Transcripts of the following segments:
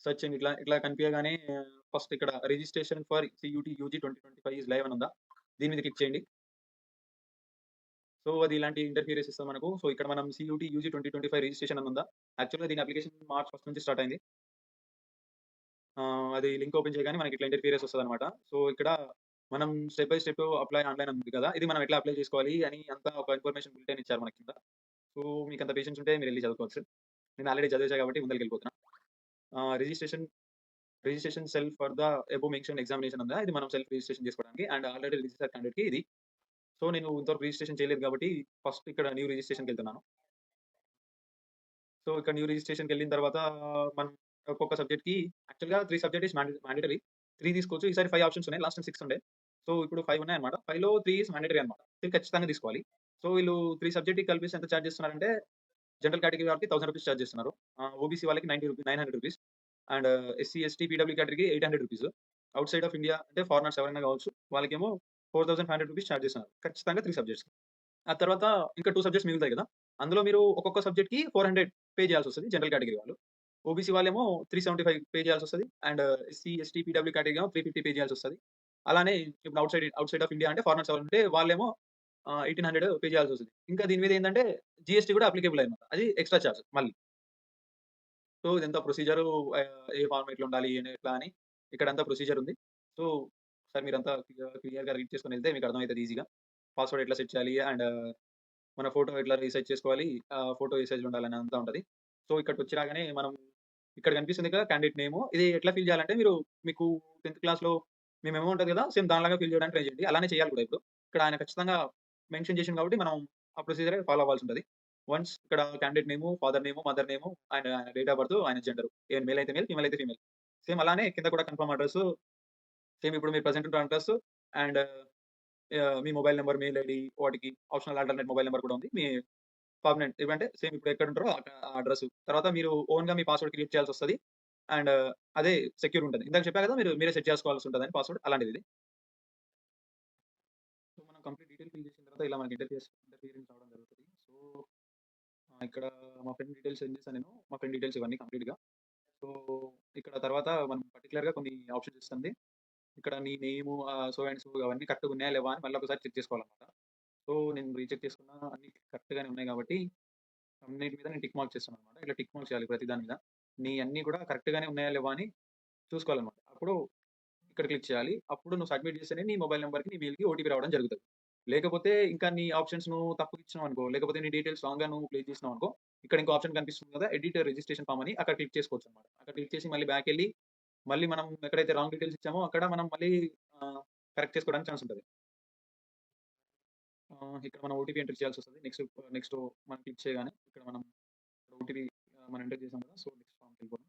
Search చేయండి. ఇట్లా ఇట్లా కనిపియగానే ఫస్ట్ ఇక్కడ registration for CUET UG 2025 is live అని ఉందా? దీని మీద క్లిక్ చేయండి. సో, అది ఇలాంటి ఇంటర్ఫేస్ ఇస్తది మనకు. సో, ఇక్కడ మనం సీయూటీ యూజీ 2025 రిజిస్ట్రేషన్ అని ఉందా? యాక్చువల్‌గా దీని అప్లికేషన్ మార్చ్ 1 నుంచి స్టార్ట్ అయింది. అది లింక్ ఓపెన్ చేయగానే మనకి ఇట్లా ఇంటర్ఫేస్ వస్తదనమాట. సో, ఇక్కడ మనం step by step apply online అని ఉంది కదా! ఇది మనం ఎట్లా అప్లై చేసుకోవాలి అని అంతా ఒక ఇన్ఫర్మేషన్ బులెటిన్ ఇచ్చారు మనకి కింద. సో, మీకంత పేషెన్స్ ఉంటే మీరెళ్లి చదువుకోవచ్చు. నేను ఆల్రెడీ చదివేసా కాబట్టి ముందలకెళ్ళిపోతున్నా. Registration registration self for the above mention examination ఉందా? ఇది మనం సెల్ఫ్ రిజిస్ట్రేషన్ చేసుకోవడానికి అండ్ ఆల్రెడీ రిజిస్టర్డ్ క్యాండిడేట్‌కి ఇది. సో, నేను ఇంతవరకు రిజిస్ట్రేషన్ చేయలేదు కాబట్టి ఫస్ట్ ఇక్కడ న్యూ రిజిస్ట్రేషన్‌కెళ్తున్నాను. సో, ఇక్కడ న్యూ రిజిస్ట్రేషన్‌కెళ్ళిన తర్వాత మనం ఒక్కొక్క సబ్జెక్ట్‌కి యాక్చువల్‌గా 3 సబ్జెక్ట్ ఈస్ మ్యాండేటరీ. 3 తీసుకోవచ్చు. ఈసారి 5 ఆప్షన్స్ ఉన్నాయి. లాస్ట్ టైమ్ 6 ఉండే. సో, ఇప్పుడు 5 ఉన్నాయన్నమాట. 5లో 3 ఈస్ మ్యాండేటరీ అన్నమాట. 3 ఖచ్చితంగా తీసుకోవాలి. సో, వీళ్ళు 3 సబ్జెక్ట్‌కి కలిపేసి ఎంత చార్జ్ చేస్తున్నారంటే జనరల్ కేటగరీ వాళ్ళకి రూ. 1000 చార్జ్ చేస్తున్నారు. ఓబీసీ వాళ్ళకి 90 రూ. 900 అండ్ ఎస్సీ, ఎస్టీ, పీడబ్ల్యూ కేటగరీకి రూ. 800 ఔట్ సైడ్ ఆఫ్ ఇండియా అంటే ఫారినర్స్ ఎవరైనా కావచ్చు. వాళ్ళకేమో రూ. 4500 చార్జ్ చేస్తున్నారు. ఖచ్చితంగా 3 సబ్జెక్ట్స్‌కి. ఆ తర్వాత ఇంకా 2 సబ్జెక్ట్స్ మిగులుతాయి కదా! అందులో మీరు ఒక్కొక్క సబ్జెక్ట్‌కి 400 పే చేయాల్సొస్తది జనరల్ కేటగరీ వాళ్ళు. ఓబీసీ వాళ్ళేమో 375 పే చేయాల్సొస్తది. And SC, ST, PW category ఏమో 350 పే చేయాల్సొస్తది. అలానే ఇప్పుడు ఔట్ సైడ్ ఆఫ్ ఇండియా అంటే ఫారినర్స్ ఎవరుంటే వాళ్ళేమో 1800 పే చేయాల్సొస్తది. ఇంకా దీని మీద ఏందంటే జీఎస్టీ కూడా అప్లికేబుల్ అన్నమాట. అది ఎక్స్‌ట్రా చార్జ్ మళ్ళీ. సో, ఇదంతా ప్రొసీజరు ఏ ఫార్మాట్‌లో ఉండాలి, ఎట్లా అని ఇక్కడంతా ప్రొసీజర్ ఉంది. సో, ఒకసారి మీరంతా క్లియర్‌గా రీడ్ చేసుకొనెళ్తే మీకు అర్థమైతది ఈజీగా. పాస్వర్డ్ ఎట్లా సెట్ చేయాలి అండ్ మన ఫోటో ఎట్లా రీసెట్ చేసుకోవాలి, ఫోటో ఏ సైజ్‌లో ఉండాలని అంతా ఉంటది. సో, ఇక్కడికొచ్చి రాగానే మనం ఇక్కడ కనిపిస్తుంది కదా! క్యాండిడేట్ నేము. ఇది ఎట్లా ఫిల్ చేయాలంటే మీకు 10థ్ క్లాస్‌లో మీ మెమో ఉంటది కదా! సేమ్ దానిలాగా ఫిల్ చేయడానికి ట్రై చేయండి. అలానే చేయాలి కూడా ఇప్పుడు. ఇక్కడ ఆయన ఖచ్చితంగా మెన్షన్ చేసిండు కాబట్టి మనం ఆ ప్రొసీజరే ఫాలో అవ్వాల్సుంటది. వన్స్ ఇక్కడ క్యాండిడేట్ నేము, ఫాదర్ నేము, మదర్ నేము, ఆయన డేట్ ఆఫ్ బర్త్, ఆయన జెండర్. మేల్ అయితే మేల్, ఫీమేల్ అయితే ఫీమేల్. సేమ్ అలానే కింద కూడా కన్ఫర్మ్ అడ్రెస్సు, సేమ్ ఇప్పుడు మీరు ప్రెజెంట్ ఉన్న address and me mobile number, mail ID వాటికి ఆప్షనల్ ఆల్టర్‌నేట్ మొబైల్ నంబర్ కూడా ఉంది. మీ పర్మనెంట్ ఇవంటే సేమ్ ఇప్పుడు ఎక్కడుంటారో ఆ అడ్రెస్. తర్వాత మీరు ఓన్‌గా మీ పాస్వర్డ్ క్రియేట్ చేయాల్సొస్తది. అండ్ అదే సెక్యూర్ ఉంటది. ఇందాక చెప్పా కదా! మీరే సెట్ చేసుకోవాల్సుంటదని పాస్వర్డ్ అలాంటిదిది. సో, మనం కంప్లీట్ డీటెయిల్ ఫిల్ చేసిన తర్వాత ఇలా మనకి ఇంటర్ఫియరెన్స్ రావడం జరుగుతది. సో, ఇక్కడ మా ఫ్రెండ్ డీటెయిల్స్ సెండ్ చేశాను నేను. మా ఫ్రెండ్ డీటెయిల్స్ ఇవన్నీ కంప్లీట్‌గా. సో, ఇక్కడ తర్వాత మనం పర్టిక్యులర్‌గా కొన్ని ఆప్షన్స్ ఇస్తుంది. ఇక్కడ నీ నేము సో అండ్ సో అవన్నీ కరెక్ట్‌గా ఉన్నాయా లేవా అని మళ్ళీ ఒకసారి చెక్ చేసుకోవాలన్నమాట. సో, నేను రీచెక్ చేసుకున్నా అన్నీ కరెక్ట్‌గానే ఉన్నాయి కాబట్టి అన్నిటి మీద నేను టిక్ మార్క్ చేస్తాననమాట. ఇట్లా టిక్ మార్క్ చేయాలి ప్రతి దాని మీద. నీయన్నీ కూడా కరెక్ట్‌గానే ఉన్నాయా లేవా అని చూసుకోవాలనమాట. అప్పుడు ఇక్కడ క్లిక్ చేయాలి. అప్పుడు నువ్వు సబ్మిట్ చేస్తేనే నీ మొబైల్ నంబర్‌కి, నీ మెయిల్‌కి ఓటీపీ రావడం జరుగుతది. లేకపోతే ఇంకా నీ ఆప్షన్స్ నువ్వు తప్పుగా ఇచ్చినావనుకో, లేకపోతే నీ డీటెయిల్స్ రాంగ్‌గా నువ్వు ప్లేస్ చేసినావనుకో, ఇక్కడ ఇంకో ఆప్షన్ కనిపిస్తుంది కదా! ఎడిట్ రిజిస్ట్రేషన్ ఫార్మ్ అని అక్కడ క్లిక్ చేసుకోవచ్చనమాట. అక్కడ క్లిక్ చేసి మళ్ళీ బ్యాకెళ్ళి, మళ్ళీ మనం ఎక్కడైతే రాంగ్ డీటెయిల్స్ ఇచ్చామో అక్కడ మనం మళ్ళీ ఆహ్, కరెక్ట్ చేసుకోవడానికి ఛాన్స్ ఉంటది. ఇక్కడ మనం ఓటీపీ ఎంటర్ చేయాల్సొస్తది. నెక్స్ట్ మనం క్లిక్ చేయగానే ఇక్కడ మనం ఓటీపీ మనం ఎంటర్ చేసాం కదా! సో, నెక్స్ట్ ఫార్మ్‌కెళ్ళిపోదాం.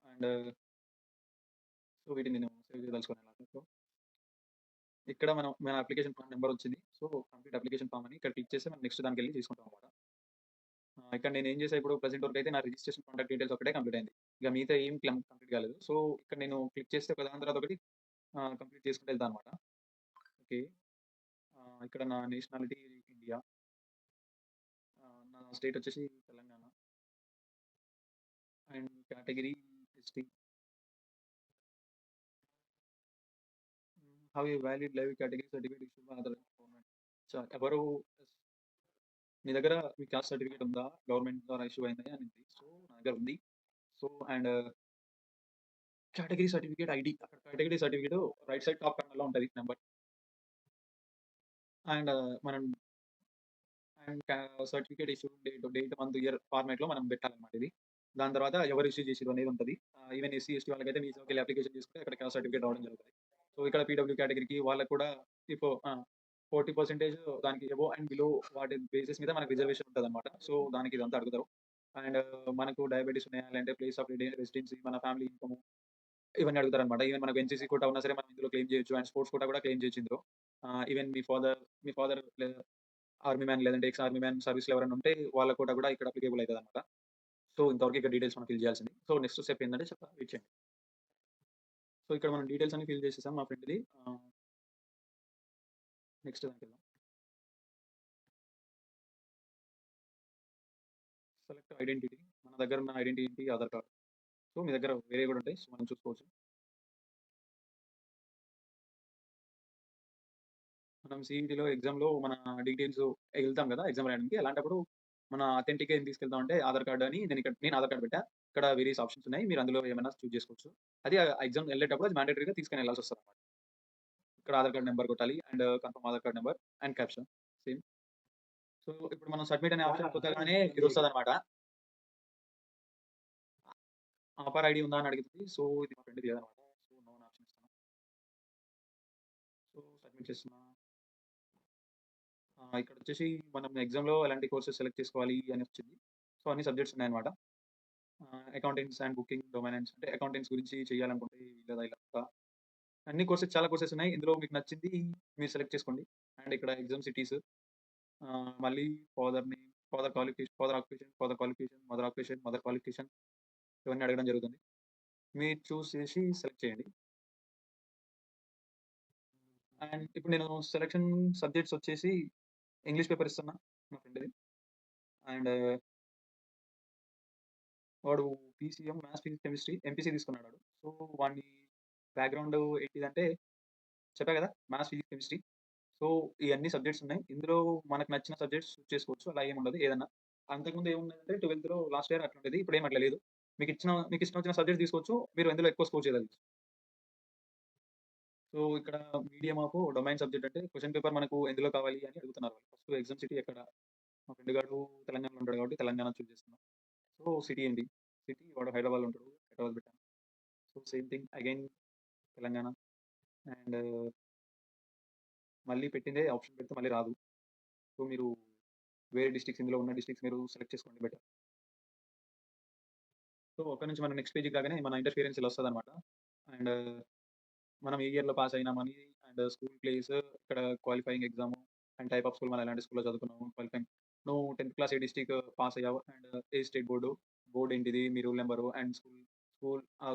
అండ్ సో, వీటిని నేను సేవ్ చేయదలుచుకోను సో, ఇక్కడ మన అప్లికేషన్ ఫార్మ్ నంబర్ వచ్చింది. సో, కంప్లీట్ అప్లికేషన్ ఫార్మ్ అని ఇక్కడ క్లిక్ చేసి మనం నెక్స్ట్ దానికెళ్ళి చేసుకుంటాం అన్నమాట. ఇక్కడ నేనేం చేశా ఇప్పుడు ప్రెజెంట్ వరకైతే నా రిజిస్ట్రేషన్ కాంటాక్ట్ డీటెయిల్స్ ఒక్కటే కంప్లీట్ అయింది. ఇక మిగతా ఏం కంప్లీట్ కాలేదు. సో, ఇక్కడ నేను క్లిక్ చేస్తే ఒకదాని తర్వాత ఒకటి కంప్లీట్ చేసుకుంటూ వెళ్తానన్నమాట. ఓకే. ఇక్కడ నా నేషనాలిటీ ఇండియా. నా స్టేట్ వచ్చేసి Telangana. And category ST. Have a valid live category certificate issued by other government. ఎవరు నీ దగ్గర మీ కాస్ట్ సర్టిఫికేట్ ఉందా? గవర్నమెంట్ ద్వారా ఇష్యూ అయింది అనింది. సో, నా దగ్గర ఉంది. So, and category certificate ID అక్కడ category certificate right side top కార్నర్‌లో ఉంటది నంబర్. అండ్ మనం and certificate issue date, month, year ఫార్మాట్‌లో మనం పెట్టాలన్నమాట ఇది. దాని తర్వాత ఎవరు ఇష్యూ చేసిర్రు అనేది ఉంటది. ఈవెన్ ఎస్సీ, ఎస్టీ వాళ్ళకైతే మీ సేవకెళ్ళి అప్లికేషన్ చేసుకుంటే అక్కడ కాస్ట్ సర్టిఫికేట్ రావడం జరుగుతది. సో, ఇక్కడ పీడబ్ల్యూ కేటగరీకి వాళ్ళకి కూడా ఇఫ్ 40% దానికి అబోవ్ అండ్ బిలో వాటి బేసిస్ మీద మనకు రిజర్వేషన్ ఉంటదన్నమాట. సో, దానికి ఇదంతా అడుగుతారు. అండ్ మనకు డయాబెటిస్ ఉన్నాయా? లేదంటే ప్లేస్ ఆఫ్ రెసిడెన్సీ, మన ఫ్యామిలీ ఇన్‌కమ్ ఇవన్నీ అడుగుతారనమాట. ఈవెన్ మనకు ఎన్‌సీసీ కోటా ఉన్నా సరే మనం ఇందులో క్లెయిమ్ చేయొచ్చు. అండ్ స్పోర్ట్స్ కోటా కూడా క్లెయిమ్ చేయొచ్చు ఇందులో. ఈవెన్ మీ ఫాదర్ ఆర్మీ మ్యాన్ లేదంటే ఎక్స్ ఆర్మీ మ్యాన్ సర్వీస్‌లో ఎవరైనా ఉంటే వాళ్ళ కోటా కూడా ఇక్కడ అప్లికేబుల్ అయితదనమాట. సో, ఇంతవరకు ఇక్కడ డీటెయిల్స్ మనం ఫిల్ చేయాల్సింది. సో, నెక్స్ట్ స్టెప్ ఏందంటే చెప్తా వెయిట్ చేయండి. సో, ఇక్కడ మనం డీటెయిల్స్ అన్ని ఫిల్ చేసేసాం మా ఫ్రెండ్‌ది. నెక్స్ట్ దానికెళ్దాం. Select identity. మన దగ్గర ఉన్న ఐడెంటిటీ ఆధార్ కార్డ్. సో, మీ దగ్గర వేరేవి గూడా ఉంటాయి. సో, మనం చూసుకోవచ్చు. మనం సీఈటీలో ఎగ్జామ్‌లో మన డీటెయిల్స్ ఎళ్తాం గదా! ఎగ్జామ్ రాయడానికి. అలాంటప్పుడు మన అథెంటిక్ ఏం తీసుకెళ్తాం అంటే ఆధార్ కార్డ్ అని నేను ఆధార్ కార్డ్ పెట్టా. ఇక్కడ వేరియస్ ఆప్షన్స్ ఉన్నాయి. మీరు అందులో ఏమైనా చూజ్ చేసుకోవచ్చు. అది ఎగ్జామ్ ఎళ్ళేటప్పుడు అది మ్యాండేటరీగా తీసుకొని ఎళ్ళాల్సొస్తదనమాట. ఇక్కడ ఆధార్ కార్డ్ నంబర్ కొట్టాలి. And confirm Aadhaar card number and caption same. So, ఇప్పుడు మనం సబ్మిట్ అనే ఆప్షన్ కొట్టగానే ఇదొస్తదనమాట. ఆఫర్ ఐడీ ఉందా అని అడుగుతది. సో, ఇది మా ఫ్రెండ్‌ది లేదనమాట. సో, నో అని ఆప్షన్ ఇస్తాను. సో, సబ్మిట్ చేస్తున్నా. ఇక్కడొచ్చేసి మనం ఎగ్జామ్‌లో ఎలాంటి కోర్సెస్ సెలెక్ట్ చేసుకోవాలి అని వచ్చింది. సో, అన్ని సబ్జెక్ట్స్ ఉన్నాయన్నమాట. అకౌంటింగ్స్ అండ్ బుకింగ్ డొమైనెన్స్ అంటే అకౌంటెంట్స్ గురించి చేయాలనుకుంటే లేదా ఇలా అన్ని కోర్సెస్ చాలా కోర్సెస్ ఉన్నాయి. ఇందులో మీకు నచ్చింది మీరు సెలెక్ట్ చేసుకోండి. అండ్ ఇక్కడ ఎగ్జామ్ సిటీస్ మళ్ళీ father name, father occupation, mother qualification ఇవన్నీ అడగడం జరుగుతుంది. మీరు చూజ్ చేసి సెలెక్ట్ చేయండి. అండ్ ఇప్పుడు నేను సెలక్షన్ సబ్జెక్ట్స్ వచ్చేసి ఇంగ్లీష్ పేపర్ ఇస్తున్నా మా ఫ్రెండ్‌ది. అండ్ వాడు PCM, maths, physics, chemistry, MPC తీసుకున్నాడు వాడు. సో, వాని బ్యాక్‌గ్రౌండ్ ఏంటిదంటే చెప్పా గదా! Maths, physics, chemistry. సో, ఈ అన్ని సబ్జెక్ట్స్ ఉన్నాయి. ఇందులో మనకు నచ్చిన సబ్జెక్ట్స్ చూజ్ చేసుకోవచ్చు. అలా ఏముండదు ఏదన్నా. అంతకుముందు ఏముందంటే 12థ్‌లో లాస్ట్ ఇయర్ అట్లుండేది. ఇప్పుడేం అట్లా లేదు. మీకిష్టం వచ్చిన సబ్జెక్ట్ తీసుకోవచ్చు. మీరు ఎందులో ఎక్కువ స్కోర్ చేయగలరు. సో, ఇక్కడ మీడియం ఆఫ్ డొమైన్ సబ్జెక్ట్ అంటే క్వెషన్ పేపర్ మనకు ఎందులో కావాలి అని అడుగుతున్నారు వాళ్ళు. ఫస్ట్ ఎగ్జామ్ సిటీ ఎక్కడ? మా ఫ్రెండ్ గాడు తెలంగాణలో ఉంటాడు కాబట్టి తెలంగాణ చూజ్ చేసుకున్నా. సో, సిటీ ఏంటి? సిటీ వాడు హైదరాబాద్‌లో ఉంటాడు. హైదరాబాద్ పెట్టాను. So, same thing again Telangana and మళ్ళీ పెట్టిందే ఆప్షన్ పెడితే మళ్ళీ రాదు. సో, మీరు వేరే డిస్ట్రిక్ట్స్ ఇందులో ఉన్న డిస్ట్రిక్ట్స్ మీరు సెలెక్ట్ చేసుకోండి బెటర్. సో, అక్కడి నుంచి మనం నెక్స్ట్ పేజ్‌కి రాగానే మన ఇంటర్ఫియరెన్స్ ఇలా వస్తదనమాట. అండ్ మనం ఏ ఇయర్‌లో పాస్ అయినామని అండ్ స్కూల్ ప్లేస్, ఇక్కడ qualifying exam and type of school మనం ఎలాంటి స్కూల్‌లో చదువుకున్నాము, క్వాలిఫైయింగ్ నువ్వు 10థ్ క్లాస్ ఏ డిస్ట్రిక్ట్ పాస్ అయ్యావు and A state board, board ఏంటిది, మీ రూల్ నంబరు అండ్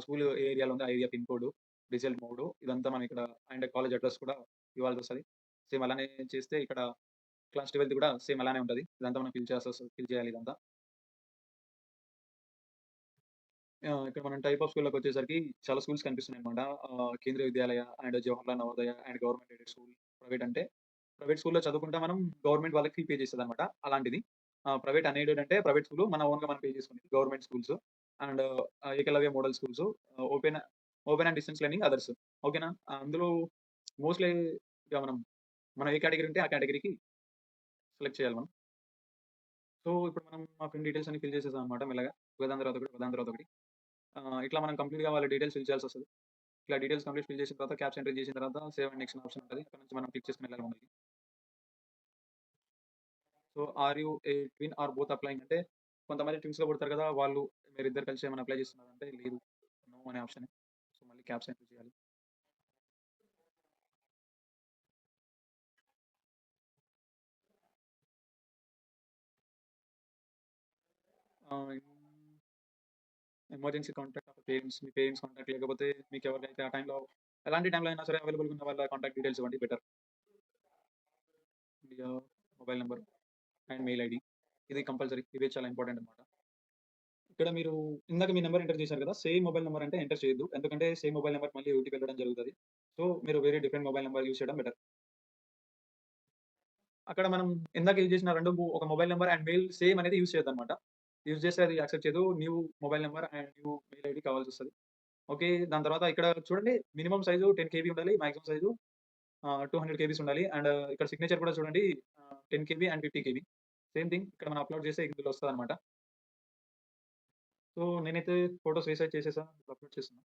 స్కూల్ ఏ ఏరియాలో ఉంది ఆ area pin code, result mode ఇదంతా మనం ఇక్కడ అండ్ కాలేజ్ అడ్రెస్ కూడా ఇవ్వాల్సొస్తది. సేమ్ అలానే చేస్తే ఇక్కడ క్లాస్ 12థ్ కూడా సేమ్ అలానే ఉంటది. ఇదంతా మనం ఫిల్ చేయాలి ఇదంతా. ఇక్కడ మనం టైప్ ఆఫ్ స్కూల్‌లోకొచ్చేసరికి చాలా స్కూల్స్ కనిపిస్తున్నాయన్నమాట. Kendriya Vidyalaya and Jawaharlal Navodaya and government aided school. Private అంటే ప్రైవేట్ స్కూల్‌లో చదువుకుంటే మనం గవర్నమెంట్ వాళ్ళకి ఫీ పే చేస్తదన్నమాట. అలాంటిది. ప్రైవేట్ అన్‌ఎయిడెడ్ అంటే ప్రైవేట్ స్కూల్ మన ఓన్‌గా మనం పే చేసుకునేది. Government schools and Eklavya model schools, open open and distance learning others. ఓకేనా? అందులో మోస్ట్‌లీ ఇక మనం ఏ కేటగరీ ఉంటే ఆ కేటగరీకి సెలెక్ట్ చేయాలి మనం. సో, ఇప్పుడు మనం మా ఫ్రెండ్ డీటెయిల్స్ అన్ని ఫిల్ చేసేసామన్నమాట మెల్లగా. ఒకదాని తర్వాత ఒకటి, ఒకదాని తర్వాత ఒకటి. ఇట్లా మనం కంప్లీట్‌గా వాళ్ళ డీటెయిల్స్ ఫిల్ చేయాల్సొస్తది. ఇట్లా డీటెయిల్స్ కంప్లీట్ ఫిల్ చేసిన తర్వాత క్యాప్చా ఎంటర్ చేసిన తర్వాత సేవ్ అండ్ నెక్స్ట్ ఆప్షన్ ఉంటది. అక్కడి నుంచి మనం క్లిక్ చేసుకొని వెళ్ళాలి ముందుకి. So, are you a twin or both applying అంటే కొంతమంది ట్విన్స్‌గా పుడతారు కదా! వాళ్ళు మీరిద్దరు కలిసి ఏమైనా అప్లై చేస్తున్నారంటే లేదు. నో అనే ఆప్షనే. సో, మళ్ళీ క్యాప్చా ఎంటర్ చేయాలి. ఆహ్, emergency contact of parents. Me parents contact లేకపోతే మీకెవరికైతే ఆ టైంలో ఎలాంటి టైంలో అయినా సరే అవైలబుల్‌గా ఉన్న వాళ్ళ కాంటాక్ట్ డీటెయిల్స్ ఇవ్వండి better. India mobile number and mail ID. ఇది కంపల్సరీ. ఇవే చాలా ఇంపార్టెంట్ అన్నమాట. ఇక్కడ మీరు ఇందాక మీ నంబర్ ఎంటర్ చేశారు కదా! సేమ్ మొబైల్ నంబర్ అంటే ఎంటర్ చేయొద్దు. ఎందుకంటే సేమ్ మొబైల్ నంబర్‌కి మళ్ళీ ఓటీపీ వెళ్ళడం జరుగుతది. సో, మీరు వేరే డిఫరెంట్ మొబైల్ నంబర్ యూజ్ చేయడం బెటర్. అక్కడ మనం ఇందాక యూజ్ చేసిన 2 ఒక mobile number and mail same అనేది యూజ్ చేయొద్దనమాట. యూజ్ చేస్తే అది యాక్సెప్ట్ చేయదు. New mobile number and new mail ID కావాల్సొస్తది. ఓకే. దాని తర్వాత ఇక్కడ చూడండి మినిమమ్ సైజు 10 కేబీ ఉండాలి. మాక్సిమం సైజు 200 కేబీస్ ఉండాలి. అండ్ ఇక్కడ సిగ్నేచర్ కూడా చూడండి 10 KB and 50 KB. Same thing ఇక్కడ మనం అప్‌లోడ్ చేస్తే ఇందులో వస్తదనమాట. సో, నేనైతే ఫోటోస్ రీసైజ్ చేసేసా. ఇప్పుడు అప్‌లోడ్ చేస్తున్నా.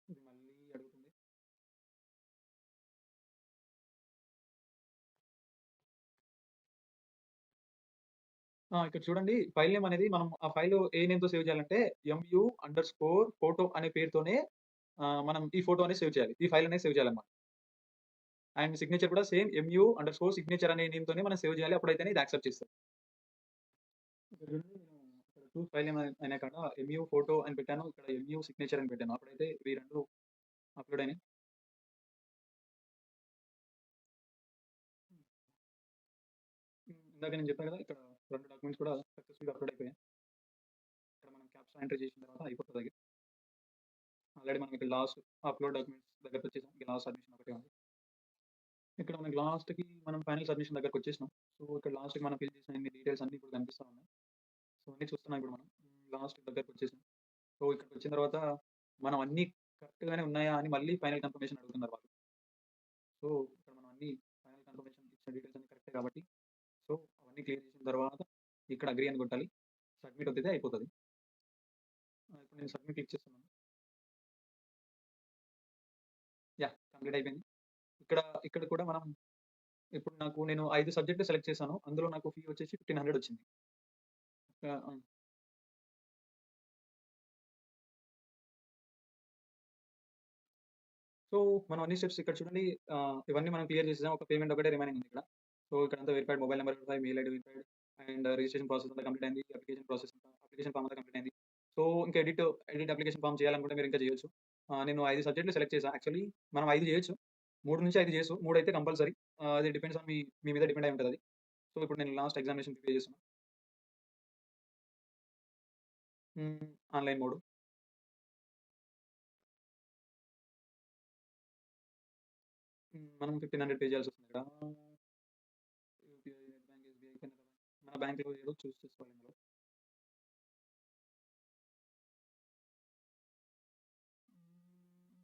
ఇది మళ్ళీ అడుగుతుంది. ఇక్కడ చూడండి ఫైల్ నేమ్ అనేది మనం ఆ ఫైల్ ఏ నేమ్‌తో సేవ్ చేయాలంటే MU_ఫోటో అనే పేరుతోనే మనం ఈ ఫోటో అనేది సేవ్ చేయాలి. ఈ ఫైల్ అనేది సేవ్ చేయాలన్నమాట. అండ్ సిగ్నేచర్ కూడా సేమ్ MU_సిగ్నేచర్ అనే నేమ్‌తోనే మనం సేవ్ చేయాలి. అప్పుడైతేనే ఇది యాక్సెప్ట్ చేస్తది. ఇక్కడ చూడండి నేను ఇక్కడ ఫైల్ నేమ్ అనే కాడ MU ఫోటో అని పెట్టాను. ఇక్కడ MU సిగ్నేచర్ అని పెట్టాను. అప్పుడైతే ఇవి 2 అప్‌లోడ్ అయినాయి. ఇందాక నేను చెప్పాను కదా! ఇక్కడ 2 డాక్యుమెంట్స్ కూడా సక్సెస్‌ఫుల్‌గా అప్‌లోడ్ అయిపోయాయి. ఇక్కడ మనం క్యాప్చా ఎంటర్ చేసిన తర్వాత అయిపోతది. ఆల్రెడీ మనం ఇక్కడ లాస్ట్ అప్‌లోడ్ డాక్యుమెంట్స్ దగ్గరకొచ్చేసాం. ఇక లాస్ట్ సబ్మిషన్ ఒకటే ఉంది. ఇక్కడ మనకి లాస్ట్‌కి మనం ఫైనల్ సబ్మిషన్ దగ్గరకొచ్చేసినాం. సో, ఇక్కడ లాస్ట్‌కి మనం ఫిల్ చేసిన అన్ని డీటెయిల్స్ అన్నీ ఇప్పుడు కనిపిస్తా ఉన్నాయి. సో, అన్నీ చూస్తున్నాం ఇప్పుడు మనం. లాస్ట్ దగ్గరకొచ్చేసాం. సో, ఇక్కడికొచ్చిన తర్వాత మనం అన్నీ కరెక్ట్‌గానే ఉన్నాయా అని మళ్ళీ ఫైనల్ కన్ఫర్మేషన్ అడుగుతున్నారు వాళ్ళు. సో, ఇక్కడ మనం అన్నీ ఫైనల్ కన్ఫర్మేషన్ ఇచ్చిన డీటెయిల్స్ అన్నీ కరెక్టే కాబట్టి, సో, అవన్నీ క్లియర్ చేసిన తర్వాత ఇక్కడ అగ్రీ అని కొట్టాలి. సబ్మిట్ ఒత్తితే అయిపోతది. ఇప్పుడు నేను సబ్మిట్ క్లిక్ చేస్తున్నాను. యాహ్! కంప్లీట్ అయిపోయింది. ఇక్కడ ఇక్కడ కూడా మనం ఇప్పుడు నేను 5 సబ్జెక్టులు సెలెక్ట్ చేశాను. అందులో నాకు ఫీ వచ్చేసి 1500 వచ్చింది. ఆ! సో, మనం అన్ని స్టెప్స్ ఇక్కడ చూడండి ఇవన్నీ మనం క్లియర్ చేసేసాం. ఒక పేమెంట్ ఒకటే రిమైనింగ్ ఉంది ఇక్కడ. సో, ఇక్కడంతా verified mobile number verify, mail ID verified and registration process అంతా కంప్లీట్ అయింది. అప్లికేషన్ ఫార్మ్ అంతా కంప్లీట్ అయింది. సో, ఇంకా ఎడిట్ అప్లికేషన్ ఫార్మ్ చేయాలనుకుంటే మీరు ఇంకా చేయొచ్చు. నేను 5 సబ్జెక్టులు సెలెక్ట్ చేశా. యాక్చువల్లీ మనం 5 చేయొచ్చు. 3-5 చేయొచ్చు. 3 అయితే కంపల్సరీ. అది డిపెండ్స్ ఆన్ మీ మీద డిపెండ్ అయి ఉంటదది. సో, ఇప్పుడు నేను లాస్ట్ ఎగ్జామినేషన్ ప్రిపేర్ చేస్తున్నా. హ్మ్. Online mode. మనం 1500 పే చేయాల్సొస్తుంది ఇక్కడ. UPI, net bank, SBI, Canara bank. మన బ్యాంక్‌లో ఏదో చూస్ చేసుకోవాలి ఇందులో. హ్మ్.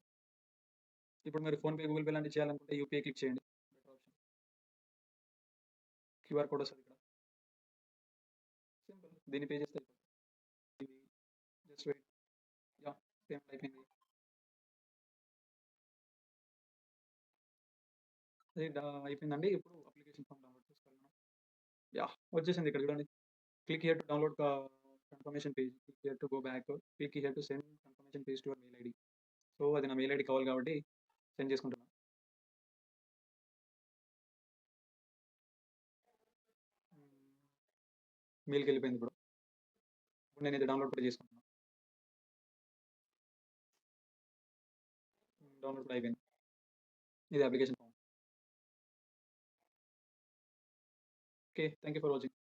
ఇప్పుడు మీరు ఫోన్‌పే, గూగుల్ పే లాంటివి చేయాలనుకుంటే యూపీఐ క్లిక్ చేయండి. Better option. క్యూఆర్ కోడ్ వస్తది ఇక్కడ. సింపుల్. దీన్ని పే చేస్తే అయిపోతది. ఇది జస్ట్ వెయిట్. యాహ్! పేమెంట్ అయిపోయింది. అది అయిపోయిందండి. ఇప్పుడు అప్లికేషన్ ఫార్మ్ డౌన్‌లోడ్ చేసుకోవాలి మనం. యాహ్! వచ్చేసింది ఇక్కడ చూడండి. Click here to download confirmation page. Click here to go back. Click here to send confirmation page to your mail ID. So, అది నా మెయిల్ ఐడీ కావాలి కాబట్టి సెండ్ చేసుకుంటున్నా. హ్మ్. మెయిల్‌కెళ్ళిపోయింది ఇప్పుడు. ఇప్పుడు నేనిది డౌన్‌లోడ్ కూడా చేసుకుంటున్నా. డౌన్‌లోడ్ కూడా అయిపోయింది. ఇది application form. Okay. Thank you for watching.